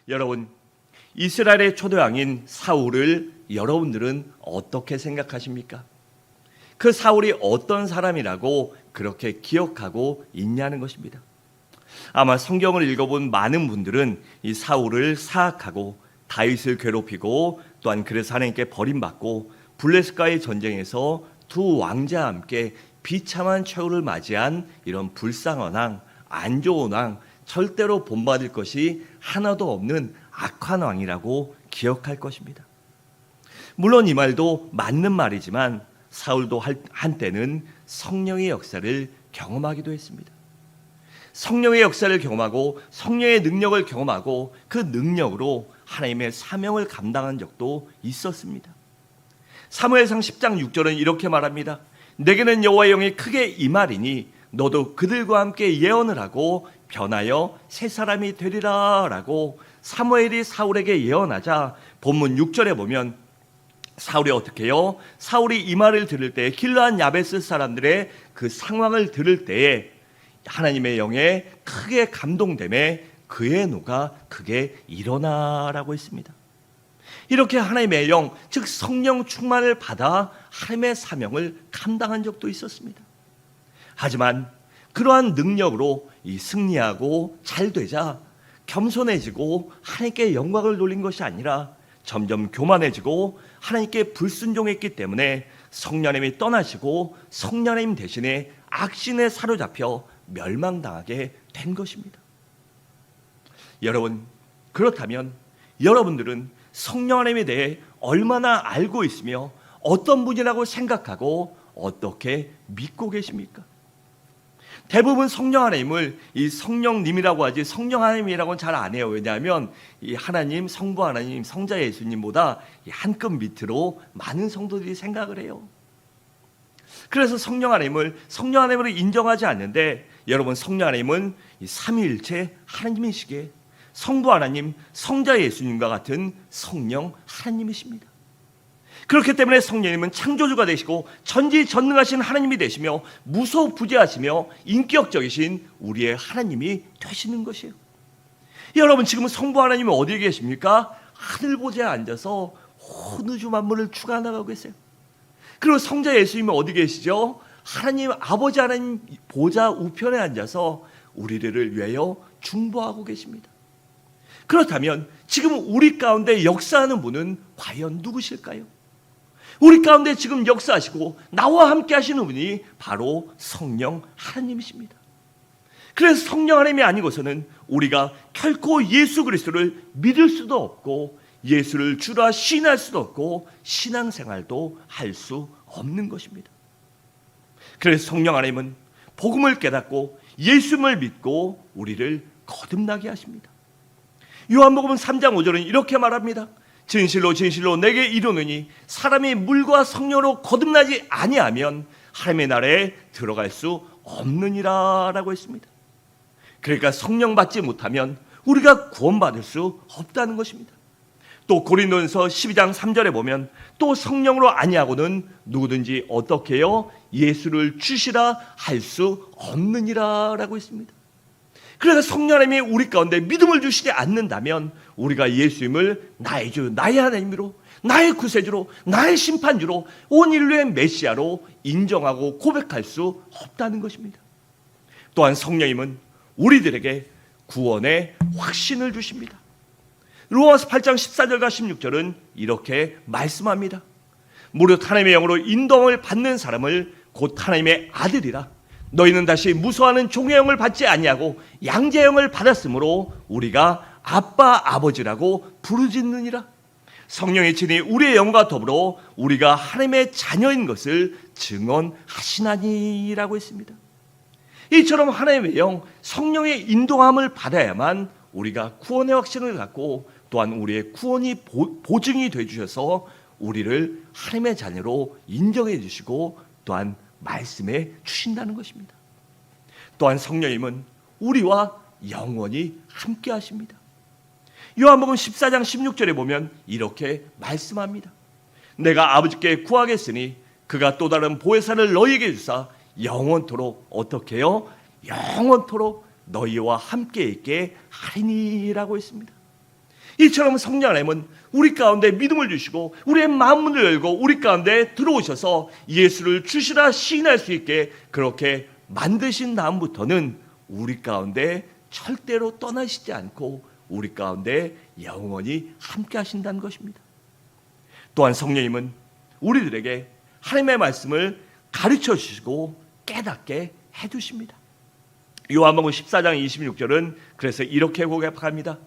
여러분, 이스라엘의 초대왕인 사울을 여러분들은 어떻게 생각하십니까? 그 사울이 어떤 사람이라고 그렇게 기억하고 있냐는 것입니다. 아마 성경을 읽어본 많은 분들은 이 사울을 사악하고 다윗을 괴롭히고 또한 그래서 하나님께 버림받고 블레셋과의 전쟁에서 두 왕자와 함께 비참한 최후를 맞이한 이런 불쌍한 왕, 안 좋은 왕, 절대로 본받을 것이 하나도 없는 악한 왕이라고 기억할 것입니다. 물론 이 말도 맞는 말이지만 사울도 한때는 성령의 역사를 경험하기도 했습니다. 성령의 역사를 경험하고 성령의 능력을 경험하고 그 능력으로 하나님의 사명을 감당한 적도 있었습니다. 사무엘상 10장 6절은 이렇게 말합니다. 내게는 여호와의 영이 크게 임하리니 너도 그들과 함께 예언을 하고 변하여 새 사람이 되리라 라고 사무엘이 사울에게 예언하자 본문 6절에 보면 사울이 어떻게 해요? 사울이 이 말을 들을 때 길르앗 야베스 사람들의 그 상황을 들을 때에 하나님의 영에 크게 감동됨에 그의 노가 크게 일어나라고 했습니다. 이렇게 하나님의 영, 즉 성령 충만을 받아 하나님의 사명을 감당한 적도 있었습니다. 하지만 그러한 능력으로 이 승리하고 잘 되자 겸손해지고 하나님께 영광을 돌린 것이 아니라 점점 교만해지고 하나님께 불순종했기 때문에 성령님이 떠나시고 성령님 대신에 악신에 사로잡혀 멸망당하게 된 것입니다. 여러분, 그렇다면 여러분들은 성령 하나님에 대해 얼마나 알고 있으며 어떤 분이라고 생각하고 어떻게 믿고 계십니까? 대부분 성령 하나님을 이 성령님이라고 하지 성령 하나님이라고는 잘 안 해요. 왜냐하면 이 하나님, 성부 하나님, 성자 예수님보다 한 급 밑으로 많은 성도들이 생각을 해요. 그래서 성령 하나님으로 인정하지 않는데, 여러분, 성령 하나님은 이 삼위일체 하나님이시기에 성부 하나님, 성자 예수님과 같은 성령 하나님이십니다. 그렇기 때문에 성령님은 창조주가 되시고 전지전능하신 하나님이 되시며 무소부재하시며 인격적이신 우리의 하나님이 되시는 것이에요. 여러분, 지금 성부 하나님은 어디에 계십니까? 하늘보좌에 앉아서 온 우주 만물을 주관하고 계세요. 그리고 성자 예수님은 어디 계시죠? 하나님 아버지 하나님 보좌 우편에 앉아서 우리를 위하여 중보하고 계십니다. 그렇다면 지금 우리 가운데 역사하는 분은 과연 누구실까요? 우리 가운데 지금 역사하시고 나와 함께 하시는 분이 바로 성령 하나님이십니다. 그래서 성령 하나님이 아니고서는 우리가 결코 예수 그리스도를 믿을 수도 없고 예수를 주라 시인할 수도 없고 신앙생활도 할 수 없는 것입니다. 그래서 성령 하나님은 복음을 깨닫고 예수님을 믿고 우리를 거듭나게 하십니다. 요한복음 3장 5절은 이렇게 말합니다. 진실로 진실로 내게 이르노니 사람이 물과 성령으로 거듭나지 아니하면 하나님의 나라에 들어갈 수 없느니라 라고 했습니다. 그러니까 성령 받지 못하면 우리가 구원받을 수 없다는 것입니다. 또 고린도전서 12장 3절에 보면 또 성령으로 아니하고는 누구든지 어떻게 해요? 예수를 주시라 할 수 없느니라 라고 했습니다. 그래서 성령 하나님이 우리 가운데 믿음을 주시지 않는다면 우리가 예수님을 나의 주, 나의 하나님으로, 나의 구세주로, 나의 심판주로, 온 인류의 메시아로 인정하고 고백할 수 없다는 것입니다. 또한 성령님은 우리들에게 구원의 확신을 주십니다. 로마서 8장 14절과 16절은 이렇게 말씀합니다. 무릇 하나님의 영으로 인도함을 받는 사람을 곧 하나님의 아들이라 너희는 다시 무서워하는 종의 영을 받지 아니하고 양자의 영을 받았으므로 우리가 아빠 아버지라고 부르짖느니라. 성령의 친히 우리의 영과 더불어 우리가 하나님의 자녀인 것을 증언하시나니라고 했습니다. 이처럼 하나님의 영, 성령의 인도함을 받아야만 우리가 구원의 확신을 갖고 또한 우리의 구원이 보증이 되어 주셔서 우리를 하나님의 자녀로 인정해 주시고 또한 말씀해 주신다는 것입니다. 또한 성령님은 우리와 영원히 함께 하십니다. 요한복음 14장 16절에 보면 이렇게 말씀합니다. 내가 아버지께 구하겠으니 그가 또 다른 보혜사를 너희에게 주사 영원토록 어떻게 해요? 영원토록 너희와 함께 있게 하리니라고 했습니다. 이처럼 성령 하나님은 우리 가운데 믿음을 주시고 우리의 마음문을 열고 우리 가운데 들어오셔서 예수를 주시라 시인할 수 있게 그렇게 만드신 다음부터는 우리 가운데 절대로 떠나시지 않고 우리 가운데 영원히 함께 하신다는 것입니다. 또한 성령님은 우리들에게 하나님의 말씀을 가르쳐 주시고 깨닫게 해주십니다. 요한복음 14장 26절은 그래서 이렇게 고백합니다.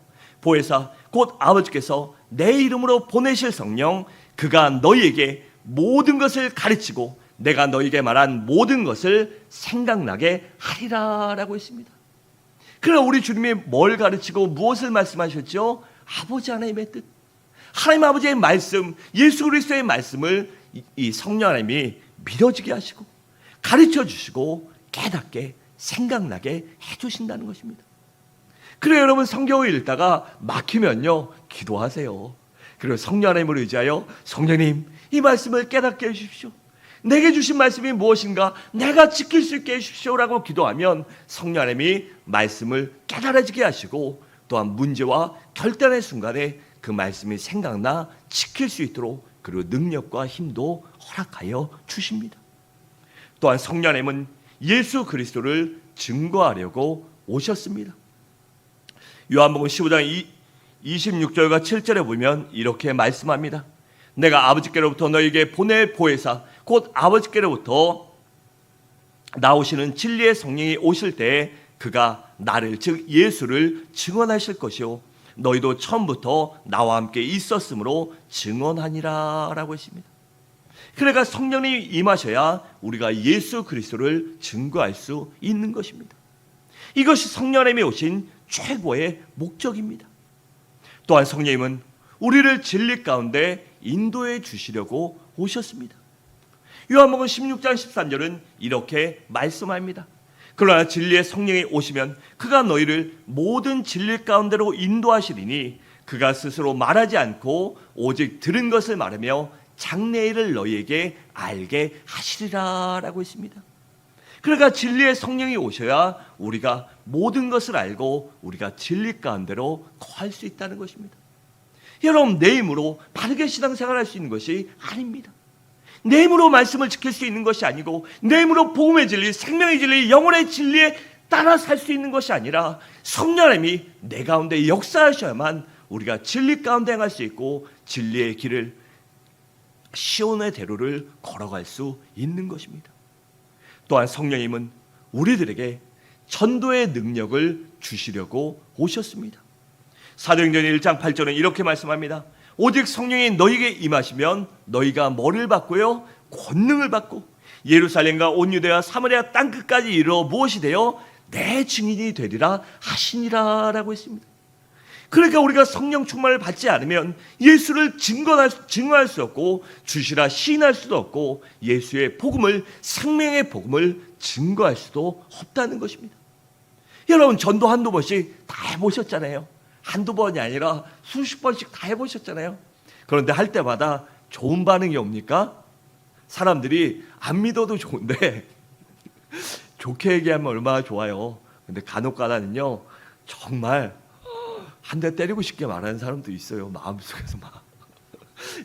보혜사 곧 아버지께서 내 이름으로 보내실 성령 그가 너희에게 모든 것을 가르치고 내가 너희에게 말한 모든 것을 생각나게 하리라 라고 했습니다. 그러나 우리 주님이 뭘 가르치고 무엇을 말씀하셨죠? 아버지 하나님의 뜻, 하나님 아버지의 말씀, 예수 그리스도의 말씀을 이 성령 하나님이 믿어지게 하시고 가르쳐 주시고 깨닫게 생각나게 해주신다는 것입니다. 그래요, 여러분, 성경을 읽다가 막히면요 기도하세요. 그리고 성령 하나님을 의지하여 성령님 이 말씀을 깨닫게 해주십시오. 내게 주신 말씀이 무엇인가 내가 지킬 수 있게 해주십시오라고 기도하면 성령 하나님이 말씀을 깨달아지게 하시고 또한 문제와 결단의 순간에 그 말씀이 생각나 지킬 수 있도록 그리고 능력과 힘도 허락하여 주십니다. 또한 성령 하나님은 예수 그리스도를 증거하려고 오셨습니다. 요한복음 15장 26절과 7절에 보면 이렇게 말씀합니다. 내가 아버지께로부터 너희에게 보낼 보혜사 곧 아버지께로부터 나오시는 진리의 성령이 오실 때에 그가 나를 즉 예수를 증언하실 것이요 너희도 처음부터 나와 함께 있었으므로 증언하니라 라고 했습니다. 그러니까 성령님이 임하셔야 우리가 예수 그리스도를 증거할 수 있는 것입니다. 이것이 성령님이 오신 최고의 목적입니다. 또한 성령님은 우리를 진리 가운데 인도해 주시려고 오셨습니다. 요한복음 16장 13절은 이렇게 말씀합니다. 그러나 진리의 성령이 오시면 그가 너희를 모든 진리 가운데로 인도하시리니 그가 스스로 말하지 않고 오직 들은 것을 말하며 장래일을 너희에게 알게 하시리라 라고 했습니다. 그러니까 진리의 성령이 오셔야 우리가 모든 것을 알고 우리가 진리 가운데로 거할 수 있다는 것입니다. 여러분, 내 힘으로 바르게 신앙생활할 수 있는 것이 아닙니다. 내 힘으로 말씀을 지킬 수 있는 것이 아니고 내 힘으로 복음의 진리, 생명의 진리, 영혼의 진리에 따라 살 수 있는 것이 아니라 성령 하나님이 내 가운데 역사하셔야만 우리가 진리 가운데 행할 수 있고 진리의 길을 시온의 대로를 걸어갈 수 있는 것입니다. 또한 성령님은 우리들에게 전도의 능력을 주시려고 오셨습니다. 사도행전 1장 8절은 이렇게 말씀합니다. 오직 성령이 너희에게 임하시면 너희가 뭐를 받고요? 권능을 받고 예루살렘과 온 유대와 사마리아 땅끝까지 이르러 무엇이 되어 내 증인이 되리라 하시니라 라고 했습니다. 그러니까 우리가 성령 충만을 받지 않으면 예수를 증거할 수 없고 주시라 시인할 수도 없고 예수의 복음을, 생명의 복음을 증거할 수도 없다는 것입니다. 여러분, 전도 한두 번씩 다 해보셨잖아요. 한두 번이 아니라 수십 번씩 다 해보셨잖아요. 그런데 할 때마다 좋은 반응이 옵니까? 사람들이 안 믿어도 좋은데 좋게 얘기하면 얼마나 좋아요. 근데 간혹가다는요 정말 한 대 때리고 싶게 말하는 사람도 있어요. 마음속에서 막.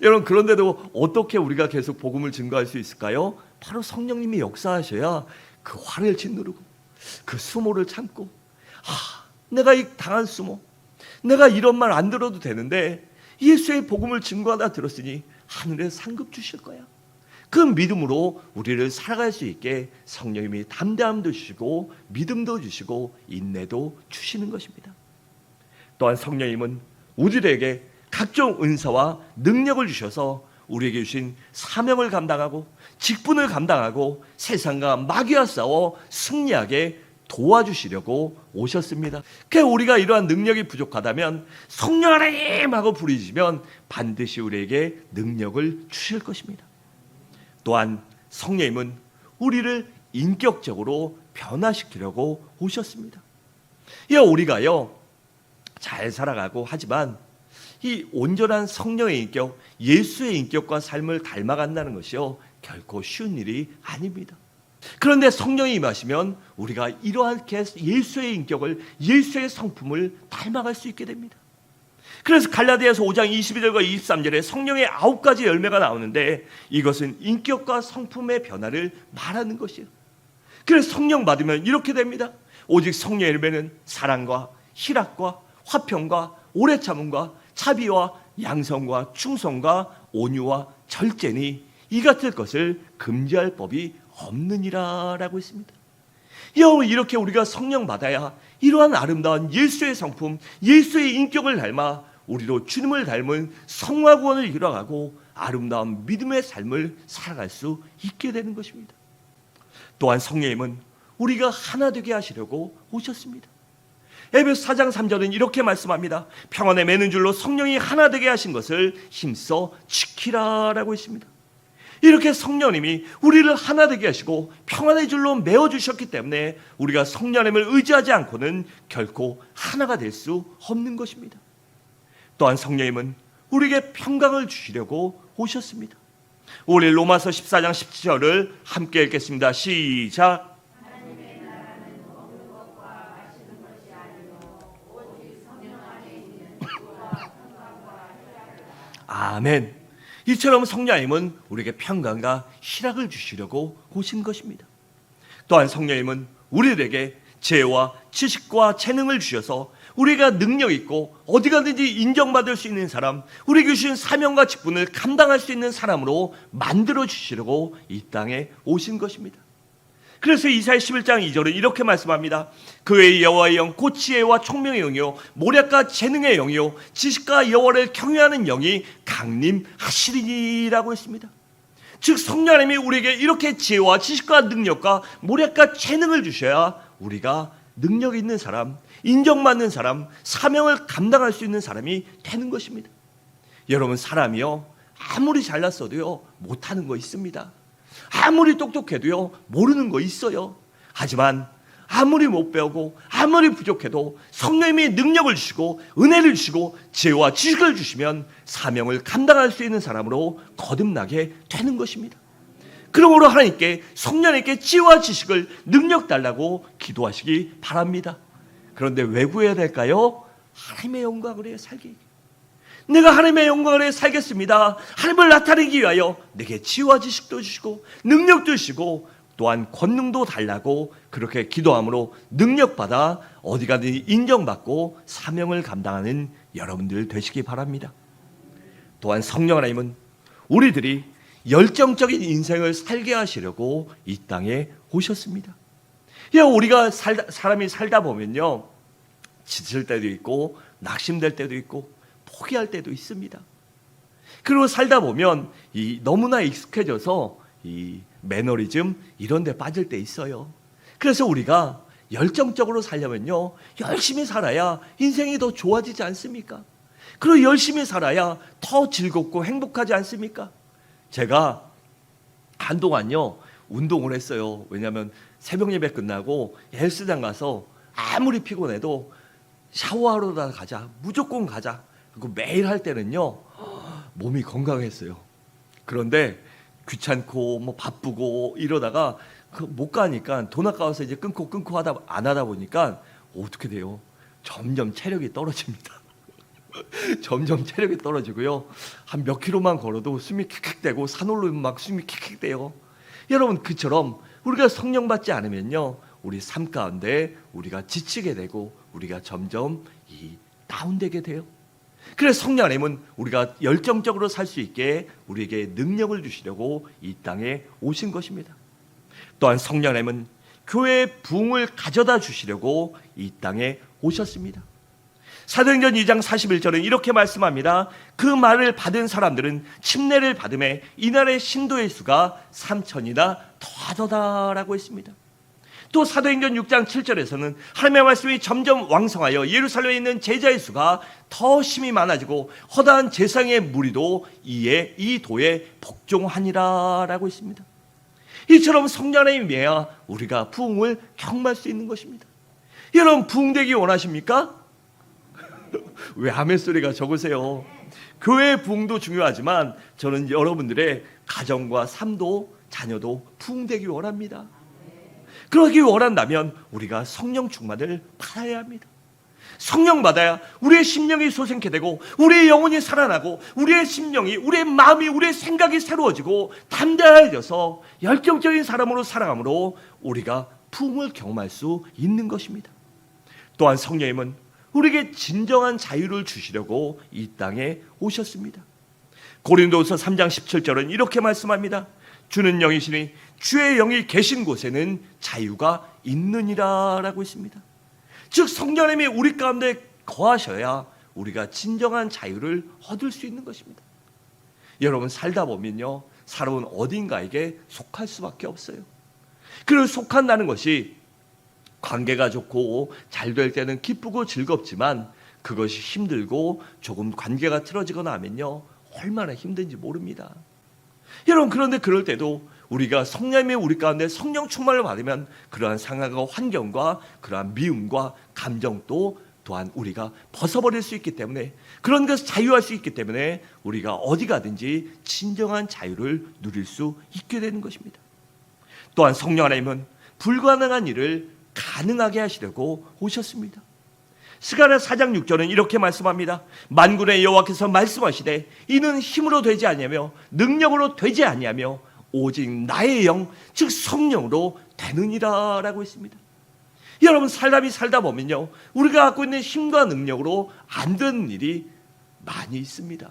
여러분, 그런데도 어떻게 우리가 계속 복음을 증거할 수 있을까요? 바로 성령님이 역사하셔야 그 화를 짓누르고 그 수모를 참고 내가 이 당한 수모, 내가 이런 말 안 들어도 되는데 예수의 복음을 증거하다 들었으니 하늘에 상급 주실 거야. 그 믿음으로 우리를 살아갈 수 있게 성령님이 담대함도 주시고 믿음도 주시고 인내도 주시는 것입니다. 또한 성령님은 우리에게 각종 은사와 능력을 주셔서 우리에게 주신 사명을 감당하고 직분을 감당하고 세상과 마귀와 싸워 승리하게 도와주시려고 오셨습니다. 그래서 우리가 이러한 능력이 부족하다면 성령 하나님 하고 부르짖으면 반드시 우리에게 능력을 주실 것입니다. 또한 성령님은 우리를 인격적으로 변화시키려고 오셨습니다. 우리가요 잘 살아가고 하지만 이 온전한 성령의 인격, 예수의 인격과 삶을 닮아간다는 것이요 결코 쉬운 일이 아닙니다. 그런데 성령이 임하시면 우리가 이러한 예수의 인격을, 예수의 성품을 닮아갈 수 있게 됩니다. 그래서 갈라디아서 5장 22절과 23절에 성령의 9가지 열매가 나오는데 이것은 인격과 성품의 변화를 말하는 것이에요. 그래서 성령 받으면 이렇게 됩니다. 오직 성령의 열매는 사랑과 희락과 화평과 오래 참음과 자비와 양성과 충성과 온유와 절제니 이 같은 것을 금지할 법이 없느니라 라고 했습니다. 여러분, 이렇게 우리가 성령 받아야 이러한 아름다운 예수의 성품, 예수의 인격을 닮아 우리도 주님을 닮은 성화 구원을 이뤄가고 아름다운 믿음의 삶을 살아갈 수 있게 되는 것입니다. 또한 성령님은 우리가 하나 되게 하시려고 오셨습니다. 에베소 4장 3절은 이렇게 말씀합니다. 평안에 매는 줄로 성령이 하나 되게 하신 것을 힘써 지키라라고 했습니다. 이렇게 성령님이 우리를 하나 되게 하시고 평안의 줄로 메어주셨기 때문에 우리가 성령님을 의지하지 않고는 결코 하나가 될 수 없는 것입니다. 또한 성령님은 우리에게 평강을 주시려고 오셨습니다. 우리 로마서 14장 17절을 함께 읽겠습니다. 시작. 아멘. 이처럼 성령님은 우리에게 평강과 희락을 주시려고 오신 것입니다. 또한 성령님은 우리들에게 지혜와 지식과 재능을 주셔서 우리가 능력 있고 어디 가든지 인정받을 수 있는 사람, 우리에게 주신 사명과 직분을 감당할 수 있는 사람으로 만들어 주시려고 이 땅에 오신 것입니다. 그래서 이사야 11장 2절은 이렇게 말씀합니다. 그의 여호와의 영 곧 지혜와 총명의 영이요 모략과 재능의 영이요 지식과 여호와를 경외하는 영이 강림하시리니라고 했습니다. 즉 성령님이 우리에게 이렇게 지혜와 지식과 능력과 모략과 재능을 주셔야 우리가 능력 있는 사람, 인정받는 사람, 사명을 감당할 수 있는 사람이 되는 것입니다. 여러분, 사람이요 아무리 잘났어도요 못하는 거 있습니다. 아무리 똑똑해도요 모르는 거 있어요. 하지만 아무리 못 배우고 아무리 부족해도 성령님이 능력을 주시고 은혜를 주시고 지혜와 지식을 주시면 사명을 감당할 수 있는 사람으로 거듭나게 되는 것입니다. 그러므로 하나님께 성령님께 지혜와 지식을 능력 달라고 기도하시기 바랍니다. 그런데 왜 구해야 될까요? 하나님의 영광을 위해 살기. 내가 하나님의 영광을 위해 살겠습니다. 하나님을 나타내기 위하여 내게 지혜와 지식도 주시고 능력도 주시고 또한 권능도 달라고 그렇게 기도함으로 능력받아 어디 가든지 인정받고 사명을 감당하는 여러분들 되시기 바랍니다. 또한 성령 하나님은 우리들이 열정적인 인생을 살게 하시려고 이 땅에 오셨습니다. 우리가 사람이 살다 보면요 지칠 때도 있고 낙심될 때도 있고 포기할 때도 있습니다. 그리고 살다 보면 너무나 익숙해져서 이 매너리즘 이런 데 빠질 때 있어요. 그래서 우리가 열정적으로 살려면요 열심히 살아야 인생이 더 좋아지지 않습니까? 그리고 열심히 살아야 더 즐겁고 행복하지 않습니까? 제가 한동안요 운동을 했어요. 왜냐하면 새벽 예배 끝나고 헬스장 가서 아무리 피곤해도 샤워하러 가자, 무조건 가자. 그리고 매일 할 때는요 몸이 건강했어요. 그런데 귀찮고 바쁘고 이러다가 못 가니까 돈 아까워서 이제 끊고 안 하다 보니까 어떻게 돼요? 점점 체력이 떨어집니다. 점점 체력이 떨어지고요. 한 몇 킬로만 걸어도 숨이 킥킥대고 산 오르면 막 숨이 킥킥대요. 여러분, 그처럼 우리가 성령 받지 않으면요 우리 삶 가운데 우리가 지치게 되고 우리가 점점 다운되게 돼요. 그래서 성령 하나님은 우리가 열정적으로 살 수 있게 우리에게 능력을 주시려고 이 땅에 오신 것입니다. 또한 성령 하나님은 교회의 부흥을 가져다 주시려고 이 땅에 오셨습니다. 사도행전 2장 41절은 이렇게 말씀합니다. 그 말을 받은 사람들은 침례를 받음에 이날의 신도의 수가 3,000이나 더하더라라고 했습니다. 또 사도행전 6장 7절에서는 하나님의 말씀이 점점 왕성하여 예루살렘에 있는 제자의 수가 더 심히 많아지고 허다한 제상의 무리도 이 도에 복종하니라라고 했습니다. 이처럼 성령 하나님이 임해야 우리가 부흥을 경험할 수 있는 것입니다. 여러분, 부흥되기 원하십니까? 왜 아멘 소리가 적으세요? 교회의 부흥도 중요하지만 저는 여러분들의 가정과 삶도 자녀도 부흥되기 원합니다. 그러기 원한다면 우리가 성령 충만을 받아야 합니다. 성령 받아야 우리의 심령이 소생케 되고 우리의 영혼이 살아나고 우리의 심령이, 우리의 마음이, 우리의 생각이 새로워지고 담대해져서 열정적인 사람으로 살아감으로 우리가 부흥을 경험할 수 있는 것입니다. 또한 성령님은 우리에게 진정한 자유를 주시려고 이 땅에 오셨습니다. 고린도후서 3장 17절은 이렇게 말씀합니다. 주는 영이시니 주의 영이 계신 곳에는 자유가 있느니라 라고 했습니다. 즉 성령님이 우리 가운데 거하셔야 우리가 진정한 자유를 얻을 수 있는 것입니다. 여러분, 살다 보면요, 사람은 어딘가에게 속할 수밖에 없어요. 그를 속한다는 것이 관계가 좋고 잘 될 때는 기쁘고 즐겁지만 그것이 힘들고 조금 관계가 틀어지거나 하면요, 얼마나 힘든지 모릅니다. 여러분, 그런데 그럴 때도 우리가 성령님이 우리 가운데 성령 충만을 받으면 그러한 상황과 환경과 그러한 미움과 감정도 또한 우리가 벗어버릴 수 있기 때문에, 그런 것을 자유할 수 있기 때문에 우리가 어디 가든지 진정한 자유를 누릴 수 있게 되는 것입니다. 또한 성령 하나님은 불가능한 일을 가능하게 하시려고 오셨습니다. 스가랴 4장 6절은 이렇게 말씀합니다. 만군의 여호와께서 말씀하시되 이는 힘으로 되지 아니하며 능력으로 되지 아니하며 오직 나의 영, 즉 성령으로 되느니라 라고 했습니다. 여러분, 사람이 살다 보면요, 우리가 갖고 있는 힘과 능력으로 안 되는 일이 많이 있습니다.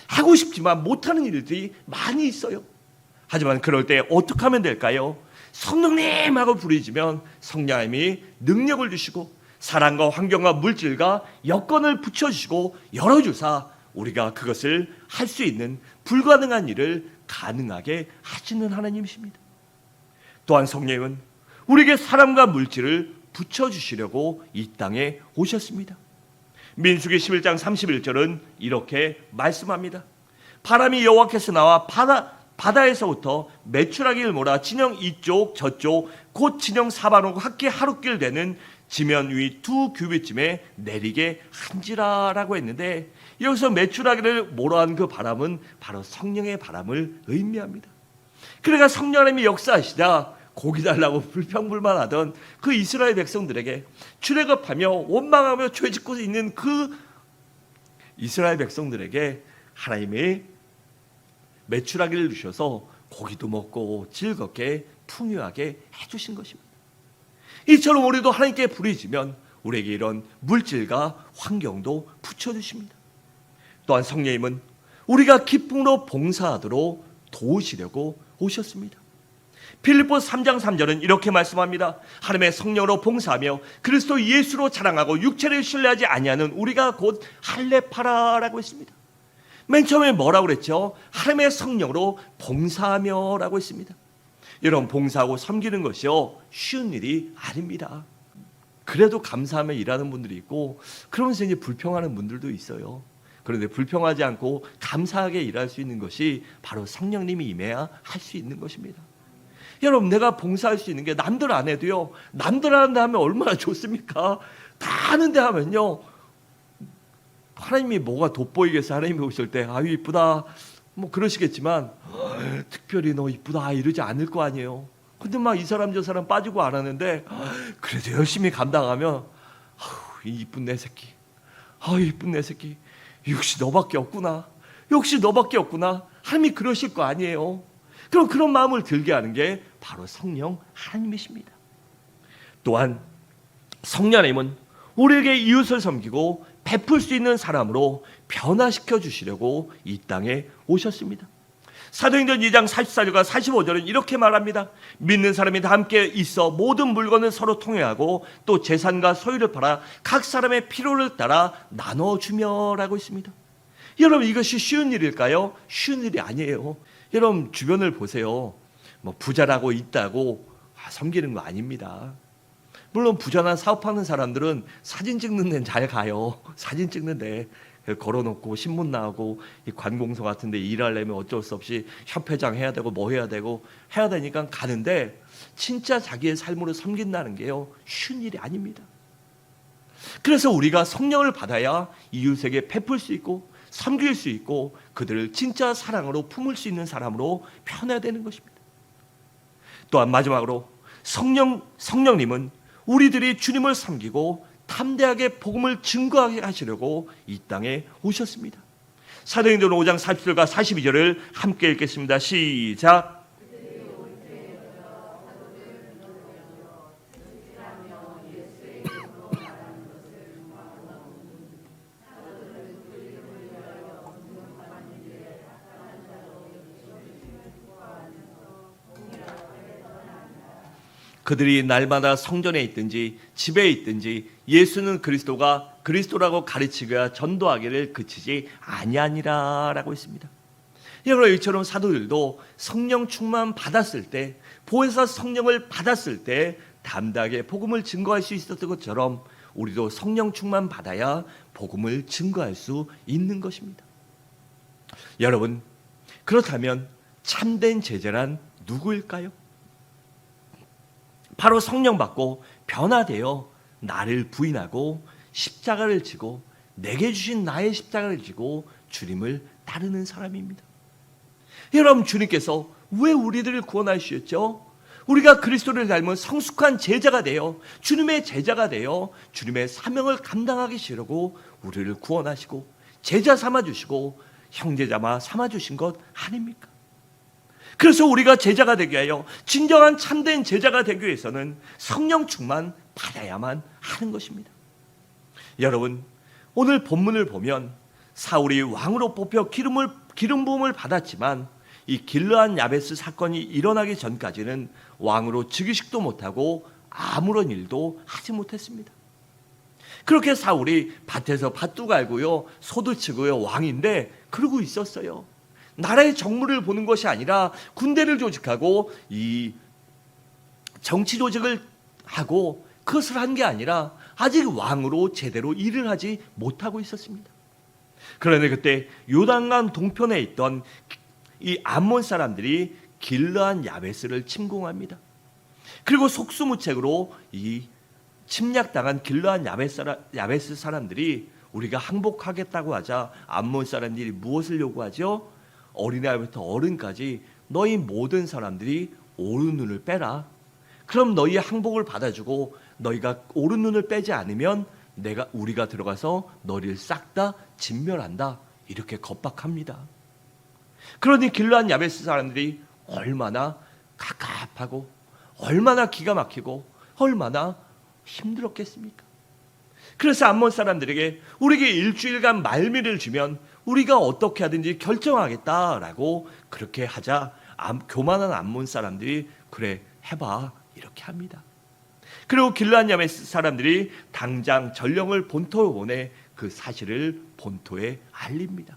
하고 싶지만 못하는 일들이 많이 있어요. 하지만 그럴 때 어떻게 하면 될까요? 성령님 하고 부르짖으면 성령님이 능력을 주시고 사랑과 환경과 물질과 여건을 붙여주시고 열어주사 우리가 그것을 할 수 있는 불가능한 일을 가능하게 하시는 하나님이십니다. 또한 성령은 우리에게 사람과 물질을 붙여주시려고 이 땅에 오셨습니다. 민수기 11장 31절은 이렇게 말씀합니다. 바람이 여호와께서 나와 바다에서부터 메추라기를 몰아 진영 이쪽 저쪽 곧 진영 사반하고 합계 하루길 되는 지면 위 2규빗쯤에 내리게 한지라라고 했는데, 여기서 메추라기를 몰아한 그 바람은 바로 성령의 바람을 의미합니다. 그러니까 성령 하나님이 역사하시다 고기 달라고 불평불만하던 그 이스라엘 백성들에게 출애굽하며 원망하며 죄짓고 있는 그 이스라엘 백성들에게 하나님이 메추라기를 주셔서 고기도 먹고 즐겁게 풍요하게 해주신 것입니다. 이처럼 우리도 하나님께 부르짖으면 우리에게 이런 물질과 환경도 붙여주십니다. 또한 성령님은 우리가 기쁨으로 봉사하도록 도우시려고 오셨습니다. 빌립보서 3장 3절은 이렇게 말씀합니다. 하나님의 성령으로 봉사하며 그리스도 예수로 자랑하고 육체를 신뢰하지 아니하는 우리가 곧 할례파라라고 했습니다. 맨 처음에 뭐라고 그랬죠? 하나님의 성령으로 봉사하며 라고 했습니다. 여러분, 봉사하고 섬기는 것이요, 쉬운 일이 아닙니다. 그래도 감사하며 일하는 분들이 있고 그러면서 이제 불평하는 분들도 있어요. 그런데 불평하지 않고 감사하게 일할 수 있는 것이 바로 성령님이 임해야 할 수 있는 것입니다. 여러분, 내가 봉사할 수 있는 게 남들 안 해도요, 남들 하는데 하면 얼마나 좋습니까? 다 하는데 하면요, 하나님이 뭐가 돋보이겠어요? 하나님이 오실 때 아유 이쁘다 뭐 그러시겠지만 특별히 너 이쁘다 이러지 않을 거 아니에요. 근데 막 이 사람 저 사람 빠지고 안 하는데 그래도 열심히 감당하면 이 이쁜 내 새끼, 이쁜 내 새끼, 역시 너밖에 없구나, 역시 너밖에 없구나, 하나님이 그러실 거 아니에요. 그럼 그런 마음을 들게 하는 게 바로 성령 하나님이십니다. 또한 성령님은 우리에게 이웃을 섬기고 베풀 수 있는 사람으로 변화시켜 주시려고 이 땅에 오셨습니다. 사도행전 2장 44절과 45절은 이렇게 말합니다. 믿는 사람이 다 함께 있어 모든 물건을 서로 통회하고 또 재산과 소유를 팔아 각 사람의 필요를 따라 나눠주며 라고 있습니다. 여러분, 이것이 쉬운 일일까요? 쉬운 일이 아니에요. 여러분, 주변을 보세요. 뭐 부자라고 있다고 섬기는 거 아닙니다. 물론 부자나 사업하는 사람들은 사진 찍는 데는 잘 가요. 사진 찍는 데 걸어놓고 신문 나오고 이 관공서 같은 데 일하려면 어쩔 수 없이 협회장 해야 되고 뭐 해야 되고 해야 되니까 가는데, 진짜 자기의 삶으로 섬긴다는 게요, 쉬운 일이 아닙니다. 그래서 우리가 성령을 받아야 이웃에게 베풀 수 있고 섬길 수 있고 그들을 진짜 사랑으로 품을 수 있는 사람으로 변해야 되는 것입니다. 또한 마지막으로 성령님은 우리들이 주님을 섬기고 담대하게 복음을 증거하게 하시려고 이 땅에 오셨습니다. 사도행전 5장 40절과 42절을 함께 읽겠습니다. 시작. 그들이 날마다 성전에 있든지 집에 있든지 예수는 그리스도라고 가르치고 전도하기를 그치지 아니하니라라고 했습니다. 여러분, 이처럼 사도들도 성령 충만 받았을 때, 보혜사 성령을 받았을 때 담대하게 복음을 증거할 수 있었던 것처럼 우리도 성령 충만 받아야 복음을 증거할 수 있는 것입니다. 여러분, 그렇다면 참된 제자란 누구일까요? 바로 성령 받고 변화되어 나를 부인하고 십자가를 지고 내게 주신 나의 십자가를 지고 주님을 따르는 사람입니다. 여러분, 주님께서 왜 우리들을 구원하셨죠? 우리가 그리스도를 닮은 성숙한 제자가 되어 주님의 제자가 되어 주님의 사명을 감당하기 시려고 우리를 구원하시고 제자 삼아주시고 형제자마 삼아주신 것 아닙니까? 그래서 우리가 제자가 되기 위하여, 진정한 참된 제자가 되기 위해서는 성령 충만 받아야만 하는 것입니다. 여러분, 오늘 본문을 보면 사울이 왕으로 뽑혀 기름 부음을 받았지만 이 길르앗 야베스 사건이 일어나기 전까지는 왕으로 즉위식도 못하고 아무런 일도 하지 못했습니다. 그렇게 사울이 밭에서 밭도 갈고요, 소도 치고요, 왕인데 그러고 있었어요. 나라의 정무를 보는 것이 아니라 군대를 조직하고 이 정치 조직을 하고 그것을 한 게 아니라 아직 왕으로 제대로 일을 하지 못하고 있었습니다. 그런데 그때 요단강 동편에 있던 이 암몬 사람들이 길르앗 야베스를 침공합니다. 그리고 속수무책으로 이 침략당한 길르앗 야베스 사람들이 우리가 항복하겠다고 하자 암몬 사람들이 무엇을 요구하죠? 어린아이부터 어른까지 너희 모든 사람들이 오른 눈을 빼라. 그럼 너희의 항복을 받아주고 너희가 오른 눈을 빼지 않으면 우리가 들어가서 너희를 싹 다 진멸한다. 이렇게 겁박합니다. 그러니 길르앗 야베스 사람들이 얼마나 갑갑하고 얼마나 기가 막히고 얼마나 힘들었겠습니까? 그래서 암몬 사람들에게 우리에게 일주일간 말미를 주면 우리가 어떻게 하든지 결정하겠다라고 그렇게 하자 교만한 암몬 사람들이 그래 해봐 이렇게 합니다. 그리고 길르앗 야베스 사람들이 당장 전령을 본토에 보내 그 사실을 본토에 알립니다.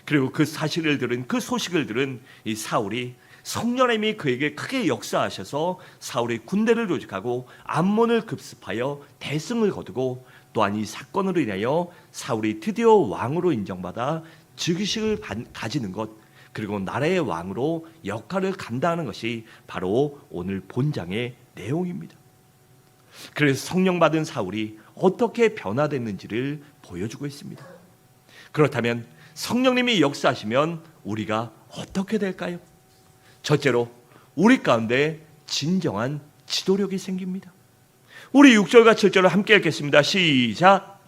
그리고 그 사실을 들은, 그 소식을 들은 이 사울이, 성령님이 그에게 크게 역사하셔서 사울이 군대를 조직하고 암몬을 급습하여 대승을 거두고, 또한 이 사건으로 인하여 사울이 드디어 왕으로 인정받아 즉위식을 가지는 것, 그리고 나라의 왕으로 역할을 감당하는 것이 바로 오늘 본장의 내용입니다. 그래서 성령 받은 사울이 어떻게 변화됐는지를 보여주고 있습니다. 그렇다면 성령님이 역사하시면 우리가 어떻게 될까요? 첫째로 우리 가운데 진정한 지도력이 생깁니다. 우리 6절과 7절을 함께 읽겠습니다. 시작.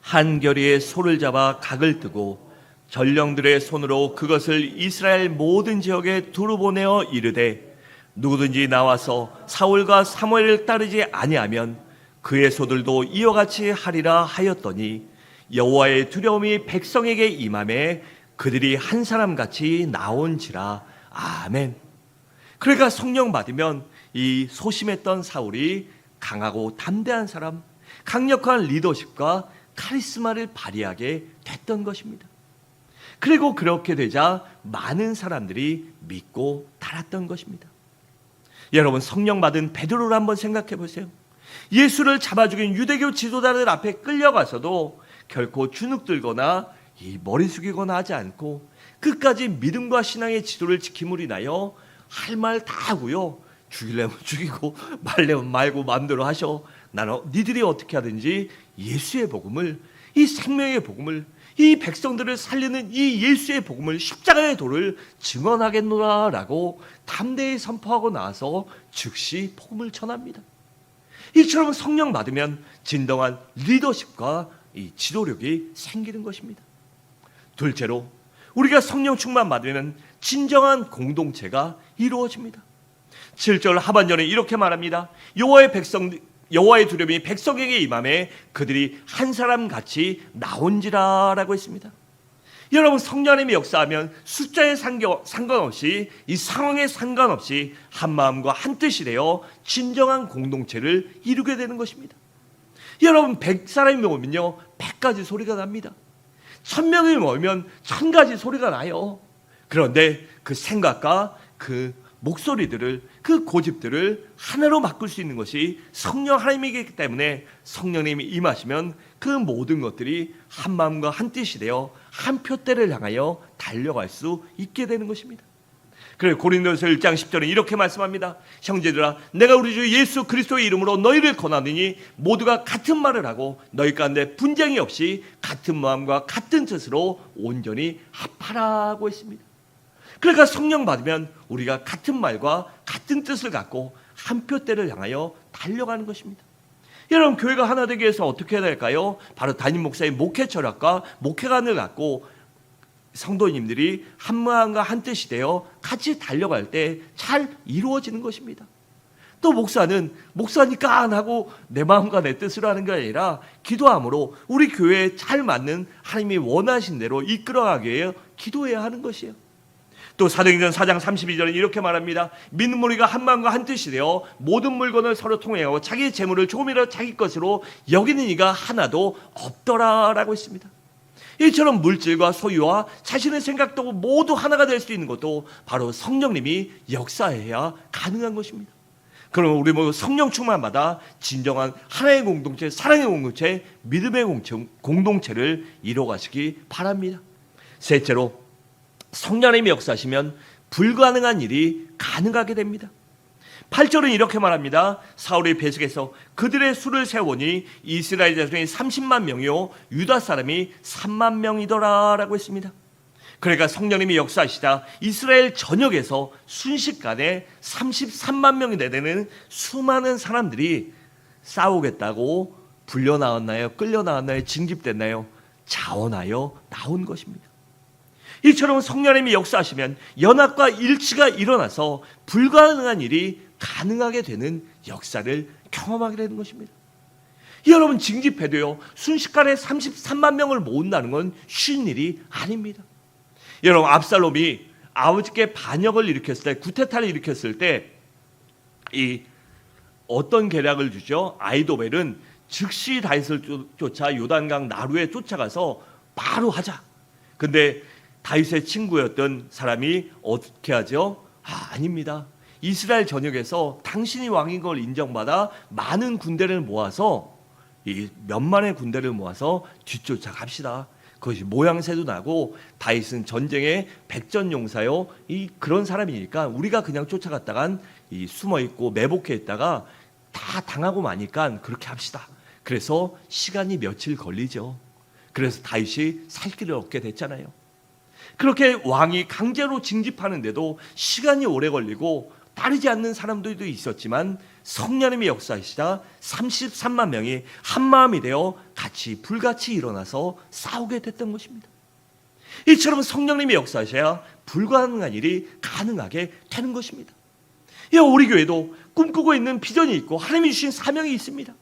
한 결의에 소를 잡아 각을 뜨고 전령들의 손으로 그것을 이스라엘 모든 지역에 두루 보내어 이르되 누구든지 나와서 사울과 사무엘을 따르지 아니하면 그의 소들도 이와 같이 하리라 하였더니 여호와의 두려움이 백성에게 임하매 그들이 한 사람같이 나온지라. 아멘. 그러니까 성령 받으면 이 소심했던 사울이 강하고 담대한 사람, 강력한 리더십과 카리스마를 발휘하게 됐던 것입니다. 그리고 그렇게 되자 많은 사람들이 믿고 따랐던 것입니다. 여러분, 성령 받은 베드로를 한번 생각해 보세요. 예수를 잡아 죽인 유대교 지도자들 앞에 끌려가서도 결코 주눅들거나 이 머리 숙이거나 하지 않고 끝까지 믿음과 신앙의 지도를 지킴으로 인하여 할 말 다 하고요, 죽이려면 죽이고 말려면 말고 마음대로 하셔. 나는 니들이 어떻게 하든지 예수의 복음을, 이 생명의 복음을, 이 백성들을 살리는 이 예수의 복음을, 십자가의 도를 증언하겠노라라고 담대히 선포하고 나서 즉시 복음을 전합니다. 이처럼 성령 받으면 진정한 리더십과 이 지도력이 생기는 것입니다. 둘째로, 우리가 성령 충만 받으면 진정한 공동체가 이루어집니다. 7절 하반절에 이렇게 말합니다. 여호와의 두려움이 백성에게 임함에 그들이 한 사람 같이 나온지라라고 했습니다. 여러분, 성령님이 역사하면 숫자에 상관없이, 이 상황에 상관없이 한 마음과 한 뜻이 되어 진정한 공동체를 이루게 되는 것입니다. 여러분, 100사람이 모이면요 100가지 소리가 납니다. 1000명이 모이면 1000가지 소리가 나요. 그런데 그 생각과 그 목소리들을, 그 고집들을 하나로 바꿀 수 있는 것이 성령 하나님이기 때문에 성령님이 임하시면 그 모든 것들이 한 마음과 한 뜻이 되어 한 표대를 향하여 달려갈 수 있게 되는 것입니다. 그래서 고린도서 1장 10절에 이렇게 말씀합니다. 형제들아, 내가 우리 주 예수 그리스도의 이름으로 너희를 권하느니 모두가 같은 말을 하고 너희 가운데 분쟁이 없이 같은 마음과 같은 뜻으로 온전히 합하라고 했습니다. 그러니까 성령 받으면 우리가 같은 말과 같은 뜻을 갖고 한 표대를 향하여 달려가는 것입니다. 여러분, 교회가 하나 되기 위해서 어떻게 해야 될까요? 바로 담임 목사의 목회 철학과 목회관을 갖고 성도님들이 한 마음과 한 뜻이 되어 같이 달려갈 때 잘 이루어지는 것입니다. 또 목사는 목사니까 안 하고 내 마음과 내 뜻으로 하는 게 아니라 기도함으로 우리 교회에 잘 맞는 하나님이 원하신 대로 이끌어가기 위해 기도해야 하는 것이에요. 또 사도행전 4장 32절에 이렇게 말합니다. 믿는 무리가 한 마음과 한 뜻이 되어 모든 물건을 서로 통행하고 자기 재물을 조금이라도 자기 것으로 여기는 이가 하나도 없더라라고 했습니다. 이처럼 물질과 소유와 자신의 생각도 모두 하나가 될 수 있는 것도 바로 성령님이 역사해야 가능한 것입니다. 그럼 우리 모두 성령 충만 받아 진정한 하나의 공동체, 사랑의 공동체, 믿음의 공동체를 이루어가시기 바랍니다. 셋째로, 성령님이 역사하시면 불가능한 일이 가능하게 됩니다. 8절은 이렇게 말합니다. 사울이 배석해서 그들의 수를 세우니 이스라엘 자손이 30만 명이요 유다 사람이 3만 명이더라라고 했습니다. 그러니까 성령님이 역사하시다 이스라엘 전역에서 순식간에 33만 명이 되는 수많은 사람들이 싸우겠다고 불려 나왔나요? 끌려 나왔나요? 징집됐나요? 자원하여 나온 것입니다. 이처럼 성령님이 역사하시면 연합과 일치가 일어나서 불가능한 일이 가능하게 되는 역사를 경험하게 되는 것입니다. 여러분, 징집해도요 순식간에 33만 명을 모은다는 건 쉬운 일이 아닙니다. 여러분, 압살롬이 아버지께 반역을 일으켰을 때, 구테타를 일으켰을 때 이 어떤 계략을 주죠? 아히도벨은 즉시 다윗을 쫓아 요단강 나루에 쫓아가서 바로 하자. 근데 다윗의 친구였던 사람이 어떻게 하죠? 아닙니다. 이스라엘 전역에서 당신이 왕인 걸 인정받아 많은 군대를 모아서, 몇만의 군대를 모아서 뒤쫓아 갑시다. 그것이 모양새도 나고 다윗은 전쟁의 백전용사요 그런 사람이니까 우리가 그냥 쫓아갔다간 숨어있고 매복해 있다가 다 당하고 마니까 그렇게 합시다. 그래서 시간이 며칠 걸리죠. 그래서 다윗이 살 길을 얻게 됐잖아요. 그렇게 왕이 강제로 징집하는데도 시간이 오래 걸리고 따르지 않는 사람들도 있었지만 성령님이 역사하시다 33만 명이 한마음이 되어 같이 불같이 일어나서 싸우게 됐던 것입니다. 이처럼 성령님이 역사하셔야 불가능한 일이 가능하게 되는 것입니다. 우리 교회도 꿈꾸고 있는 비전이 있고 하나님이 주신 사명이 있습니다.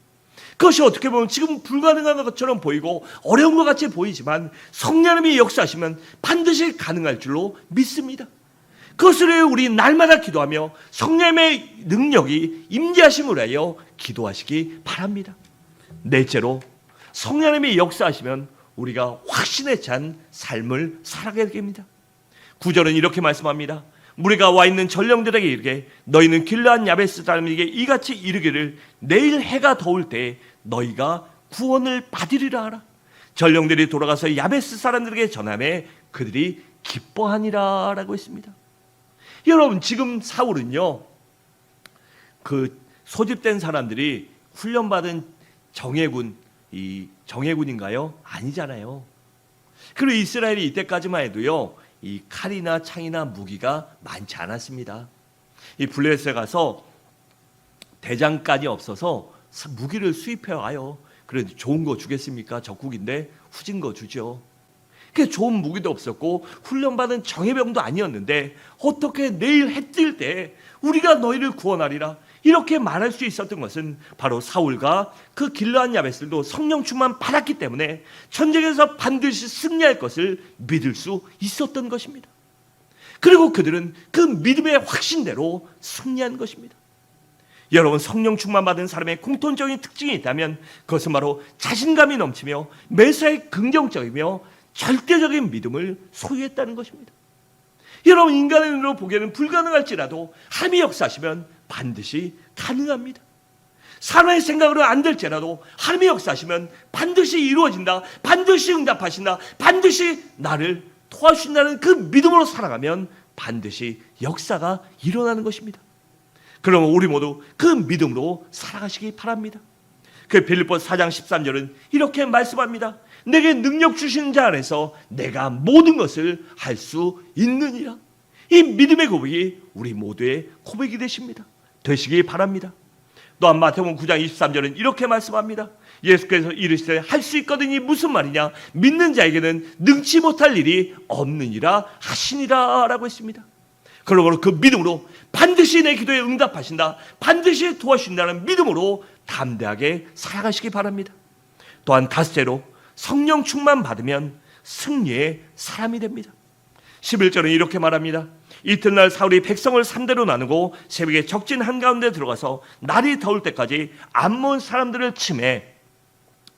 그것이 어떻게 보면 지금 불가능한 것처럼 보이고 어려운 것 같이 보이지만 성령님이 역사하시면 반드시 가능할 줄로 믿습니다. 그것을 우리 날마다 기도하며 성령님의 능력이 임재하심을 하여 기도하시기 바랍니다. 넷째로, 성령님이 역사하시면 우리가 확신에 찬 삶을 살아가게 됩니다. 9절은 이렇게 말씀합니다. 무리가 와 있는 전령들에게 이르게 너희는 길르앗 야베스 사람에게 이같이 이르기를 내일 해가 더울 때 너희가 구원을 받으리라 하라. 전령들이 돌아가서 야베스 사람들에게 전하매 그들이 기뻐하니라 라고 했습니다. 여러분, 지금 사울은요 그 소집된 사람들이 훈련받은 정예군인가요? 아니잖아요. 그리고 이스라엘이 이때까지만 해도요, 이 칼이나 창이나 무기가 많지 않았습니다. 이 블레셋에 가서 대장간이 없어서 무기를 수입해 와요. 그래도 좋은 거 주겠습니까? 적국인데 후진 거 주죠. 그 좋은 무기도 없었고 훈련받은 정예병도 아니었는데 어떻게 내일 해 뜰 때 우리가 너희를 구원하리라 이렇게 말할 수 있었던 것은 바로 사울과 그 길르앗 야베스도 성령 충만 받았기 때문에 전쟁에서 반드시 승리할 것을 믿을 수 있었던 것입니다. 그리고 그들은 그 믿음의 확신대로 승리한 것입니다. 여러분, 성령 충만 받은 사람의 공통적인 특징이 있다면 그것은 바로 자신감이 넘치며 매사에 긍정적이며 절대적인 믿음을 소유했다는 것입니다. 여러분, 인간의 눈으로 보기에는 불가능할지라도 하나님이 역사하시면 반드시 가능합니다. 사람의 생각으로 안 될지라도 하나님이 역사하시면 반드시 이루어진다, 반드시 응답하신다, 반드시 나를 도와주신다는 그 믿음으로 살아가면 반드시 역사가 일어나는 것입니다. 그러면 우리 모두 그 믿음으로 살아가시기 바랍니다. 그 빌립보서 4장 13절은 이렇게 말씀합니다. 내게 능력 주시는 자 안에서 내가 모든 것을 할 수 있느니라. 이 믿음의 고백이 우리 모두의 고백이 되시기 바랍니다. 또한 마태복음 9장 23절은 이렇게 말씀합니다. 예수께서 이르시되 할 수 있거든이 무슨 말이냐, 믿는 자에게는 능치 못할 일이 없느니라 하시니라 라고 했습니다. 그러므로 그 믿음으로 반드시 내 기도에 응답하신다, 반드시 도와주신다는 믿음으로 담대하게 살아가시기 바랍니다. 또한 다섯째로 성령 충만 받으면 승리의 사람이 됩니다. 11절은 이렇게 말합니다. 이튿날 사울이 백성을 3대로 나누고 새벽에 적진 한가운데 들어가서 날이 더울 때까지 암몬 사람들을 치매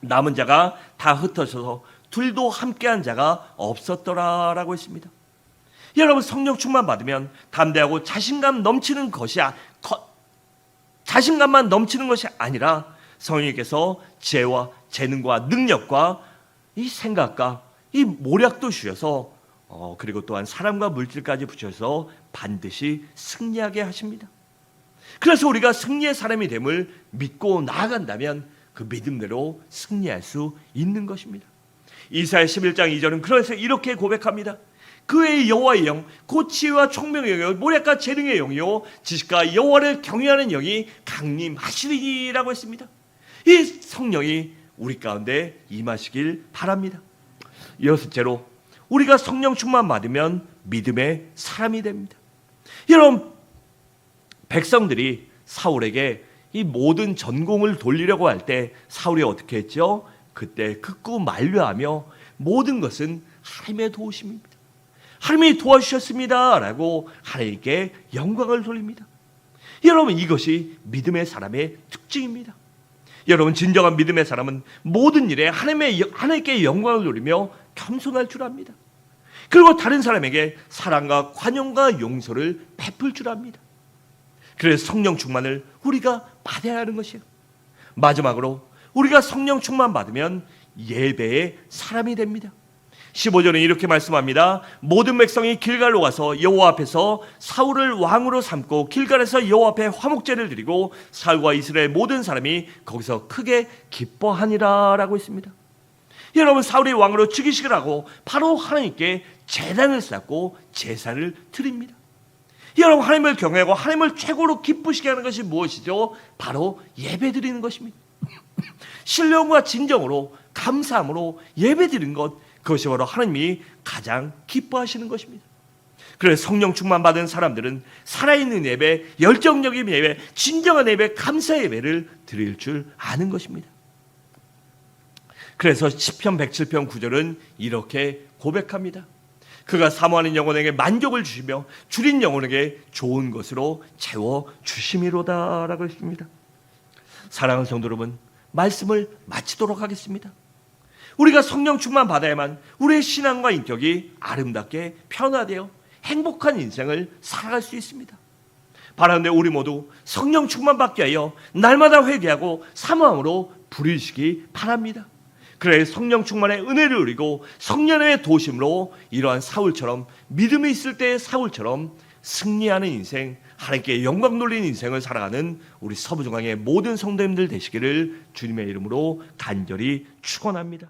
남은 자가 다 흩어져서 둘도 함께한 자가 없었더라 라고 했습니다. 여러분, 성령 충만 받으면 담대하고 자신감만 넘치는 것이 아니라 성령께서 지혜와 재능과 능력과 이 생각과 이 모략도 주셔서 그리고 또한 사람과 물질까지 붙여서 반드시 승리하게 하십니다. 그래서 우리가 승리의 사람이 됨을 믿고 나아간다면 그 믿음대로 승리할 수 있는 것입니다. 이사야 11장 2절은 그래서 이렇게 고백합니다. 그의 여호와의 영, 곧 지혜와 총명의 영이요 모략과 재능의 영이요 지식과 여호와를 경외하는 영이 강림하시리라고 했습니다. 이 성령이 우리 가운데 임하시길 바랍니다. 여섯째로 우리가 성령 충만 받으면 믿음의 사람이 됩니다. 여러분, 백성들이 사울에게 이 모든 전공을 돌리려고 할 때 사울이 어떻게 했죠? 그때 극구 만류하며 모든 것은 하나님의 도우심입니다. 하나님이 도와주셨습니다 라고 하나님께 영광을 돌립니다. 여러분, 이것이 믿음의 사람의 특징입니다. 여러분, 진정한 믿음의 사람은 모든 일에 하나님께 영광을 돌리며 겸손할 줄 압니다. 그리고 다른 사람에게 사랑과 관용과 용서를 베풀 줄 압니다. 그래서 성령 충만을 우리가 받아야 하는 것이에요. 마지막으로 우리가 성령 충만 받으면 예배의 사람이 됩니다. 15절은 이렇게 말씀합니다. 모든 백성이 길갈로 가서 여호와 앞에서 사울을 왕으로 삼고 길갈에서 여호와 앞에 화목제를 드리고 사울과 이스라엘 모든 사람이 거기서 크게 기뻐하니라 라고 했습니다. 여러분, 사울이 왕으로 즉위식을 하고 바로 하나님께 제단을 쌓고 제사를 드립니다. 여러분, 하나님을 경외하고 하나님을 최고로 기쁘시게 하는 것이 무엇이죠? 바로 예배 드리는 것입니다. 신령과 진정으로 감사함으로 예배 드리는 것, 그것이 바로 하나님이 가장 기뻐하시는 것입니다. 그래서 성령 충만 받은 사람들은 살아있는 예배, 열정적인 예배, 진정한 예배, 감사 예배를 드릴 줄 아는 것입니다. 그래서 시편 107편 9절은 이렇게 고백합니다. 그가 사모하는 영혼에게 만족을 주시며 줄인 영혼에게 좋은 것으로 채워주심이로다 라고 했습니다. 사랑하는 성도 여러분, 말씀을 마치도록 하겠습니다. 우리가 성령 충만 받아야만 우리의 신앙과 인격이 아름답게 변화되어 행복한 인생을 살아갈 수 있습니다. 바라는데 우리 모두 성령 충만 받게 하여 날마다 회개하고 사모함으로 부르시기 바랍니다. 그래 성령 충만의 은혜를 누리고 성령의 도심으로 이러한 사울처럼, 믿음이 있을 때의 사울처럼 승리하는 인생, 하나님께 영광 돌리는 인생을 살아가는 우리 서부중앙의 모든 성도님들 되시기를 주님의 이름으로 간절히 축원합니다.